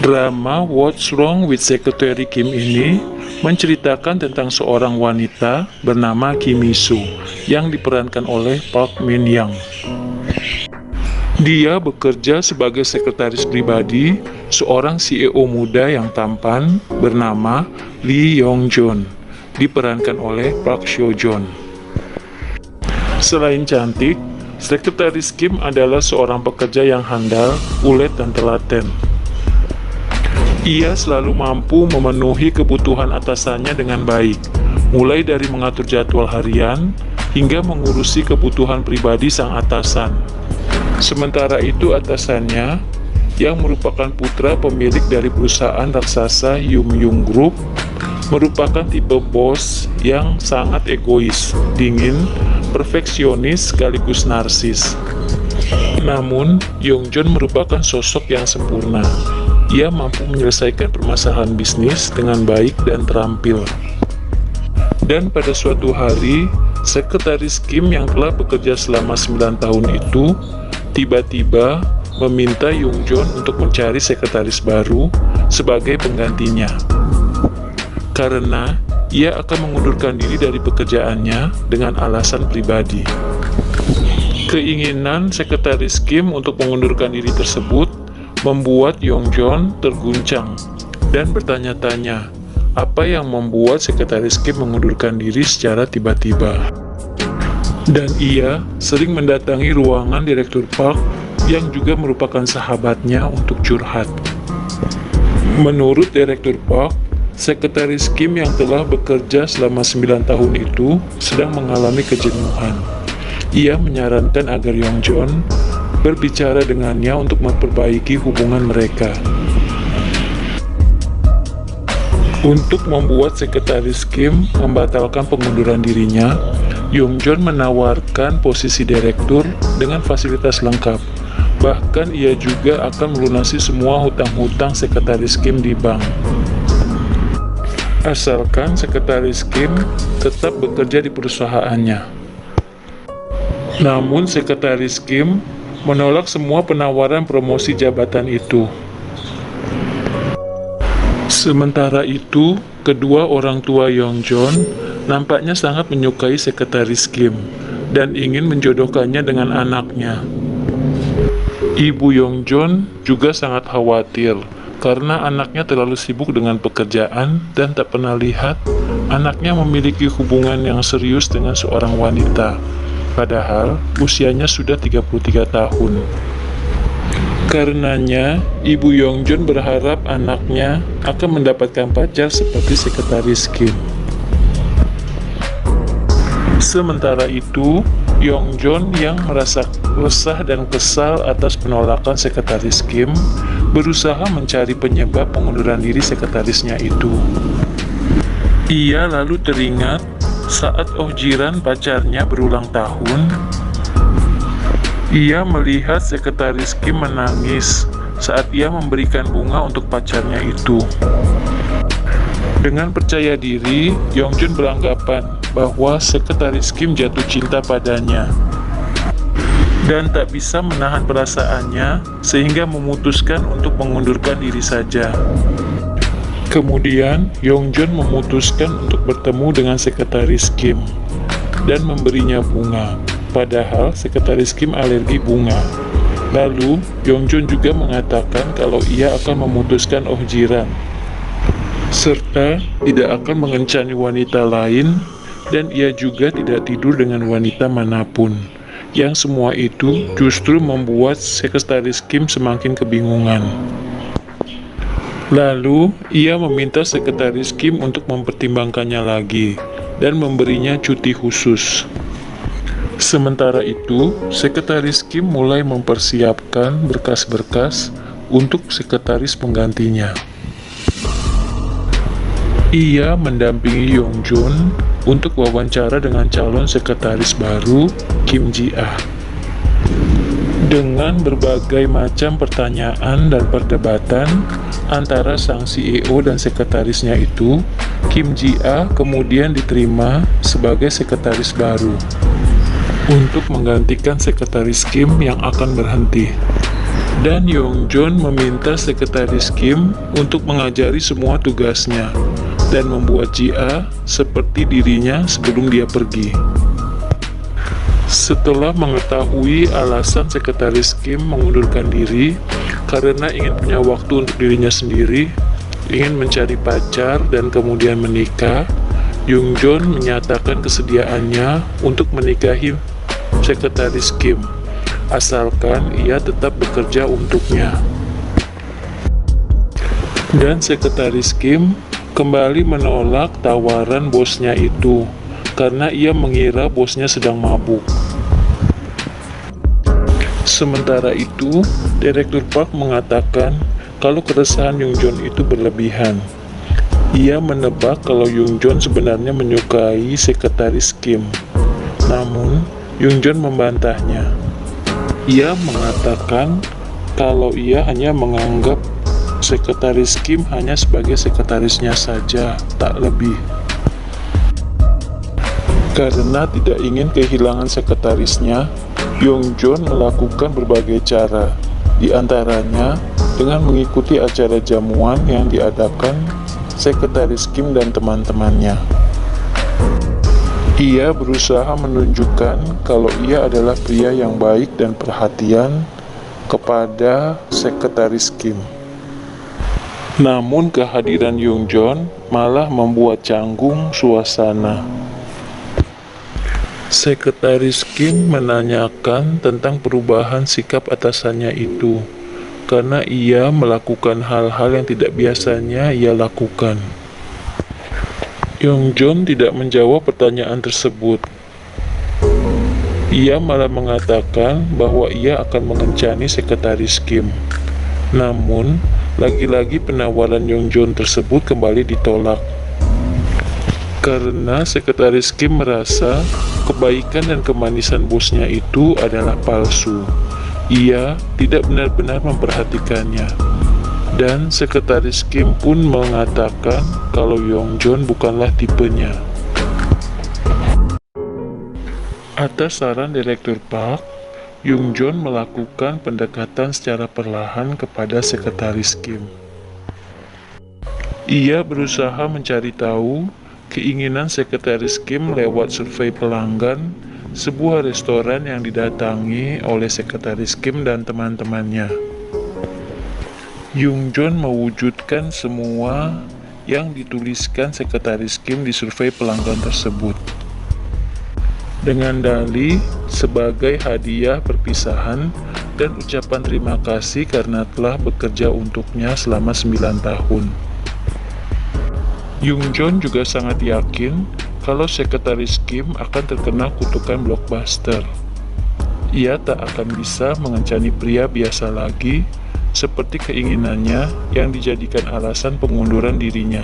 Drama What's Wrong with Secretary Kim ini menceritakan tentang seorang wanita bernama Kim Mi-soo yang diperankan oleh Park Min-young. Dia bekerja sebagai sekretaris pribadi seorang CEO muda yang tampan bernama Lee Yong-joon, diperankan oleh Park Seo-joon. Selain cantik, sekretaris Kim adalah seorang pekerja yang handal, ulet, dan telaten. Ia selalu mampu memenuhi kebutuhan atasannya dengan baik, mulai dari mengatur jadwal harian hingga mengurusi kebutuhan pribadi sang atasan. Sementara itu atasannya, yang merupakan putra pemilik dari perusahaan raksasa Yum-Young Group, merupakan tipe bos yang sangat egois, dingin, perfeksionis sekaligus narsis. Namun, Yong-joon merupakan sosok yang sempurna. Ia mampu menyelesaikan permasalahan bisnis dengan baik dan terampil. Dan pada suatu hari, sekretaris Kim yang telah bekerja selama 9 tahun itu tiba-tiba meminta Yong-joon untuk mencari sekretaris baru sebagai penggantinya. Karena ia akan mengundurkan diri dari pekerjaannya dengan alasan pribadi. Keinginan sekretaris Kim untuk mengundurkan diri tersebut membuat Yong-joon terguncang dan bertanya-tanya apa yang membuat sekretaris Kim mengundurkan diri secara tiba-tiba. Dan ia sering mendatangi ruangan Direktur Park yang juga merupakan sahabatnya untuk curhat. Menurut Direktur Park, sekretaris Kim yang telah bekerja selama 9 tahun itu sedang mengalami kejenuhan. Ia menyarankan agar Yong-joon berbicara dengannya untuk memperbaiki hubungan mereka. Untuk membuat sekretaris Kim membatalkan pengunduran dirinya, Yong-joon menawarkan posisi direktur dengan fasilitas lengkap. Bahkan ia juga akan melunasi semua hutang-hutang sekretaris Kim di bank. Asalkan sekretaris Kim tetap bekerja di perusahaannya. Namun sekretaris Kim menolak semua penawaran promosi jabatan itu. Sementara itu, kedua orang tua Yong-joon nampaknya sangat menyukai sekretaris Kim dan ingin menjodohkannya dengan anaknya. Ibu Yong-joon juga sangat khawatir karena anaknya terlalu sibuk dengan pekerjaan dan tak pernah lihat anaknya memiliki hubungan yang serius dengan seorang wanita. Padahal usianya sudah 33 tahun. Karenanya, Ibu Yong-joon berharap anaknya akan mendapatkan pacar seperti sekretaris Kim. Sementara itu, Yong-joon yang merasa resah dan kesal atas penolakan sekretaris Kim berusaha mencari penyebab pengunduran diri sekretarisnya itu. Ia lalu teringat saat Oh Jiran pacarnya berulang tahun, ia melihat sekretaris Kim menangis saat ia memberikan bunga untuk pacarnya itu. Dengan percaya diri, Yong-joon beranggapan bahwa sekretaris Kim jatuh cinta padanya dan tak bisa menahan perasaannya sehingga memutuskan untuk mengundurkan diri saja. Kemudian, Yong-joon memutuskan untuk bertemu dengan sekretaris Kim dan memberinya bunga, padahal sekretaris Kim alergi bunga. Lalu, Yong-joon juga mengatakan kalau ia akan memutuskan Oh Jiran, serta tidak akan mengencani wanita lain, dan ia juga tidak tidur dengan wanita manapun. Yang semua itu justru membuat sekretaris Kim semakin kebingungan. Lalu, ia meminta sekretaris Kim untuk mempertimbangkannya lagi dan memberinya cuti khusus. Sementara itu, sekretaris Kim mulai mempersiapkan berkas-berkas untuk sekretaris penggantinya. Ia mendampingi Yong-joon untuk wawancara dengan calon sekretaris baru, Kim Ji-ah. Dengan berbagai macam pertanyaan dan perdebatan antara sang CEO dan sekretarisnya itu, Kim Ji-ah kemudian diterima sebagai sekretaris baru untuk menggantikan sekretaris Kim yang akan berhenti. Dan Yongjon meminta sekretaris Kim untuk mengajari semua tugasnya dan membuat Ji-a seperti dirinya sebelum dia pergi. Setelah mengetahui alasan sekretaris Kim mengundurkan diri karena ingin punya waktu untuk dirinya sendiri, ingin mencari pacar dan kemudian menikah, Yongjon menyatakan kesediaannya untuk menikahi sekretaris Kim, asalkan ia tetap bekerja untuknya. Dan sekretaris Kim kembali menolak tawaran bosnya itu karena ia mengira bosnya sedang mabuk. Sementara itu, Direktur Park mengatakan kalau keresahan Yongjon itu berlebihan. Ia menebak kalau Yongjon sebenarnya menyukai sekretaris Kim. Namun, Yongjon membantahnya. Ia mengatakan kalau ia hanya menganggap sekretaris Kim hanya sebagai sekretarisnya saja, tak lebih. Karena tidak ingin kehilangan sekretarisnya, Yongjon melakukan berbagai cara, di antaranya dengan mengikuti acara jamuan yang diadakan sekretaris Kim dan teman-temannya. Ia berusaha menunjukkan kalau ia adalah pria yang baik dan perhatian kepada sekretaris Kim. Namun kehadiran Yongjon malah membuat canggung suasana. Sekretaris Kim menanyakan tentang perubahan sikap atasannya itu, karena ia melakukan hal-hal yang tidak biasanya ia lakukan. Yongjon tidak menjawab pertanyaan tersebut. Ia malah mengatakan bahwa ia akan mengencani sekretaris Kim. Namun, lagi-lagi penawaran Yongjon tersebut kembali ditolak. Karena sekretaris Kim merasa kebaikan dan kemanisan bosnya itu adalah palsu. Ia tidak benar-benar memperhatikannya. Dan sekretaris Kim pun mengatakan kalau Yongjon bukanlah tipenya. Atas saran Direktur Park, Yongjon melakukan pendekatan secara perlahan kepada sekretaris Kim. Ia berusaha mencari tahu keinginan sekretaris Kim lewat survei pelanggan sebuah restoran yang didatangi oleh sekretaris Kim dan teman-temannya. Yongjon mewujudkan semua yang dituliskan sekretaris Kim di survei pelanggan tersebut, dengan dalih sebagai hadiah perpisahan dan ucapan terima kasih karena telah bekerja untuknya selama 9 tahun. Yongjon juga sangat yakin kalau sekretaris Kim akan terkena kutukan blockbuster. Ia tak akan bisa mengencani pria biasa lagi seperti keinginannya yang dijadikan alasan pengunduran dirinya.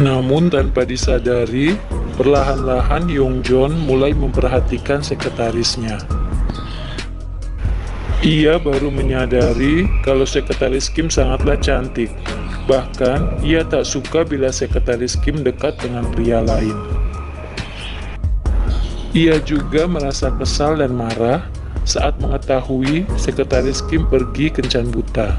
Namun tanpa disadari, perlahan-lahan Yongjon mulai memperhatikan sekretarisnya. Ia baru menyadari kalau sekretaris Kim sangatlah cantik. Bahkan, ia tak suka bila sekretaris Kim dekat dengan pria lain. Ia juga merasa kesal dan marah saat mengetahui sekretaris Kim pergi kencan buta.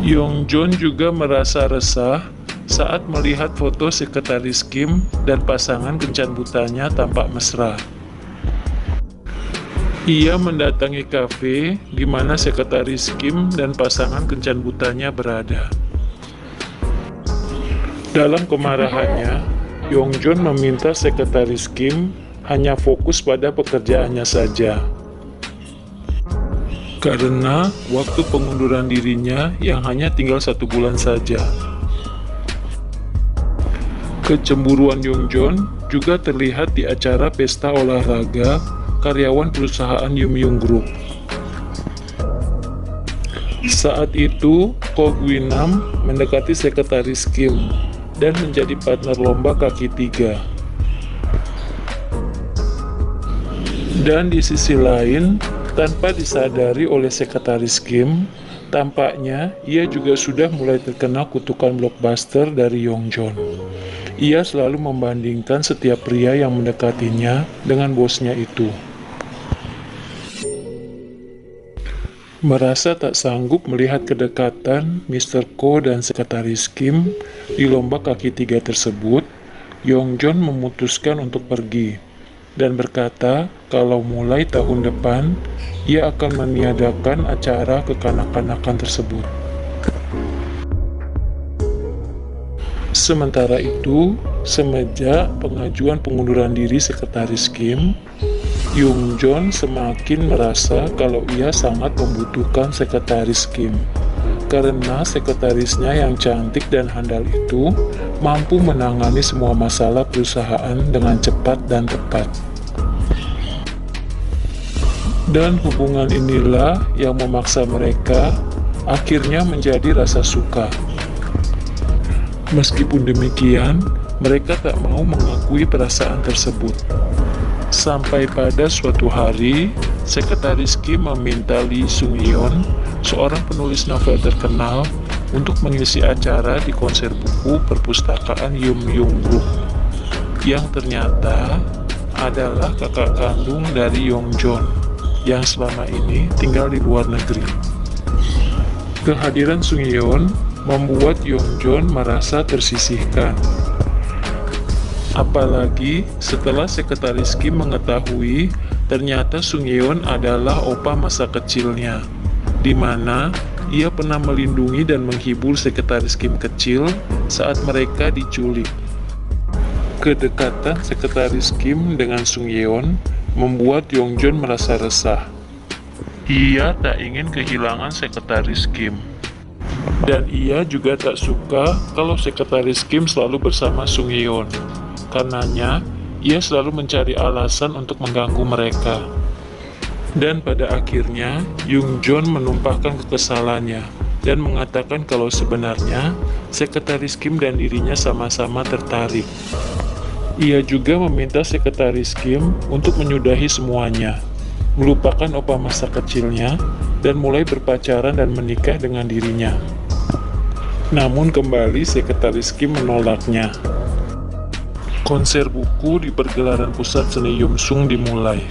Yongjon juga merasa resah saat melihat foto sekretaris Kim dan pasangan kencan butanya tampak mesra. Ia mendatangi kafe di mana sekretaris Kim dan pasangan kencan butanya berada. Dalam kemarahannya, Yongjon meminta sekretaris Kim hanya fokus pada pekerjaannya saja. Karena waktu pengunduran dirinya yang hanya tinggal 1 bulan saja. Kecemburuan Yongjon juga terlihat di acara pesta olahraga karyawan perusahaan Yum Group. Saat itu, Ko Gwinam mendekati sekretaris Kim dan menjadi partner lomba kaki 3. Dan di sisi lain, tanpa disadari oleh sekretaris Kim, tampaknya ia juga sudah mulai terkena kutukan blockbuster dari Yongjon. Ia selalu membandingkan setiap pria yang mendekatinya dengan bosnya itu. Merasa tak sanggup melihat kedekatan Mr. Ko dan Sekretaris Kim di lomba kaki tiga tersebut, Yongjon memutuskan untuk pergi dan berkata kalau mulai tahun depan ia akan meniadakan acara kekanak-kanakan tersebut. Sementara itu, semenjak pengajuan pengunduran diri Sekretaris Kim, Yongjon semakin merasa kalau ia sangat membutuhkan Sekretaris Kim, karena sekretarisnya yang cantik dan handal itu mampu menangani semua masalah perusahaan dengan cepat dan tepat. Dan hubungan inilah yang memaksa mereka akhirnya menjadi rasa suka. Meskipun demikian, mereka tak mau mengakui perasaan tersebut. Sampai pada suatu hari, Sekretaris Kim meminta Lee Sung-yeon, seorang penulis novel terkenal, untuk mengisi acara di konser buku perpustakaan Yum Yung Group, yang ternyata adalah kakak kandung dari Yongjon, yang selama ini tinggal di luar negeri. Kehadiran Sung-yeon membuat Yongjon merasa tersisihkan. Apalagi setelah Sekretaris Kim mengetahui ternyata Sung-yeon adalah opa masa kecilnya, di mana ia pernah melindungi dan menghibur Sekretaris Kim kecil saat mereka diculik. Kedekatan Sekretaris Kim dengan Sung-yeon membuat Yongjon merasa resah. Ia tak ingin kehilangan Sekretaris Kim. Dan ia juga tak suka kalau Sekretaris Kim selalu bersama Sung-yeon. Karenanya, ia selalu mencari alasan untuk mengganggu mereka. Dan pada akhirnya, Yongjon menumpahkan kekesalannya dan mengatakan kalau sebenarnya Sekretaris Kim dan dirinya sama-sama tertarik. Ia juga meminta Sekretaris Kim untuk menyudahi semuanya, melupakan opa masa kecilnya, dan mulai berpacaran dan menikah dengan dirinya. Namun kembali Sekretaris Kim menolaknya. Konser buku di pergelaran pusat seni Yumsung dimulai.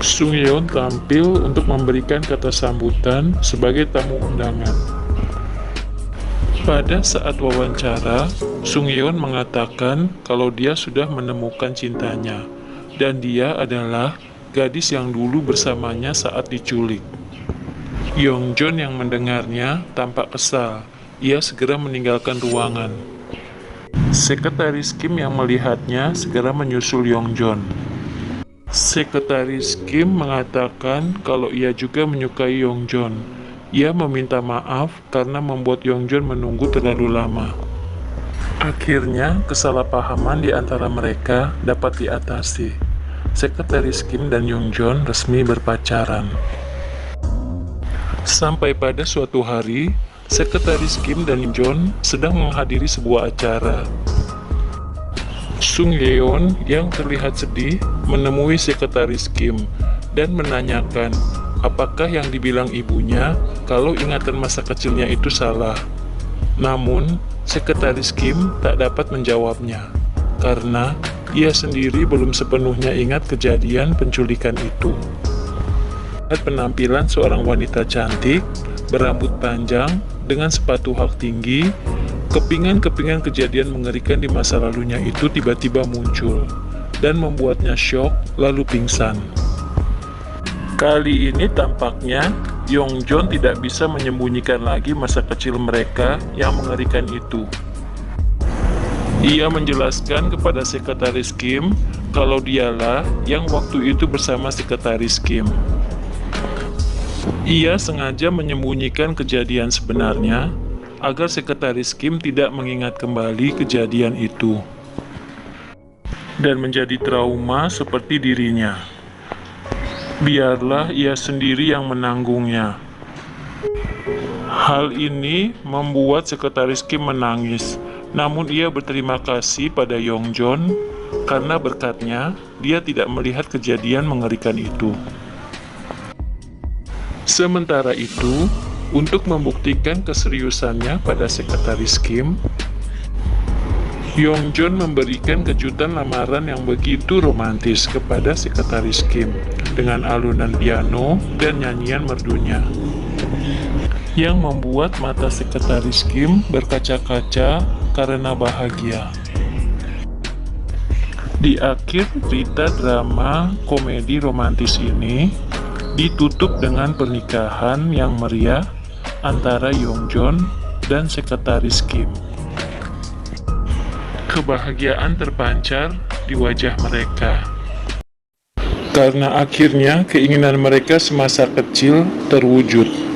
Sung-yeon tampil untuk memberikan kata sambutan sebagai tamu undangan. Pada saat wawancara, Sung-yeon mengatakan kalau dia sudah menemukan cintanya, dan dia adalah gadis yang dulu bersamanya saat diculik. Yongjon yang mendengarnya tampak kesal. Ia segera meninggalkan ruangan. Sekretaris Kim yang melihatnya segera menyusul Yongjon. Sekretaris Kim mengatakan kalau ia juga menyukai Yongjon. Ia meminta maaf karena membuat Yongjon menunggu terlalu lama. Akhirnya, kesalahpahaman di antara mereka dapat diatasi. Sekretaris Kim dan Yongjon resmi berpacaran. Sampai pada suatu hari, Sekretaris Kim dan Yongjon sedang menghadiri sebuah acara. Sung-yeon yang terlihat sedih menemui Sekretaris Kim dan menanyakan apakah yang dibilang ibunya kalau ingatan masa kecilnya itu salah. Namun, Sekretaris Kim tak dapat menjawabnya karena ia sendiri belum sepenuhnya ingat kejadian penculikan itu. Penampilan seorang wanita cantik, berambut panjang, dengan sepatu hak tinggi, kepingan-kepingan kejadian mengerikan di masa lalunya itu tiba-tiba muncul dan membuatnya syok lalu pingsan. Kali ini tampaknya Yongjon tidak bisa menyembunyikan lagi masa kecil mereka yang mengerikan itu. Ia menjelaskan kepada Sekretaris Kim kalau dialah yang waktu itu bersama Sekretaris Kim. Ia sengaja menyembunyikan kejadian sebenarnya agar Sekretaris Kim tidak mengingat kembali kejadian itu dan menjadi trauma seperti dirinya. Biarlah ia sendiri yang menanggungnya. Hal ini membuat Sekretaris Kim menangis, namun ia berterima kasih pada Yongjon karena berkatnya dia tidak melihat kejadian mengerikan itu. Sementara itu, untuk membuktikan keseriusannya pada Sekretaris Kim, Yongjon memberikan kejutan lamaran yang begitu romantis kepada Sekretaris Kim dengan alunan piano dan nyanyian merdunya. yang membuat mata sekretaris Kim berkaca-kaca karena bahagia. Di akhir cerita drama komedi romantis ini ditutup dengan pernikahan yang meriah antara Yongjoon dan sekretaris Kim. Kebahagiaan terpancar di wajah mereka, karena akhirnya keinginan mereka semasa kecil terwujud.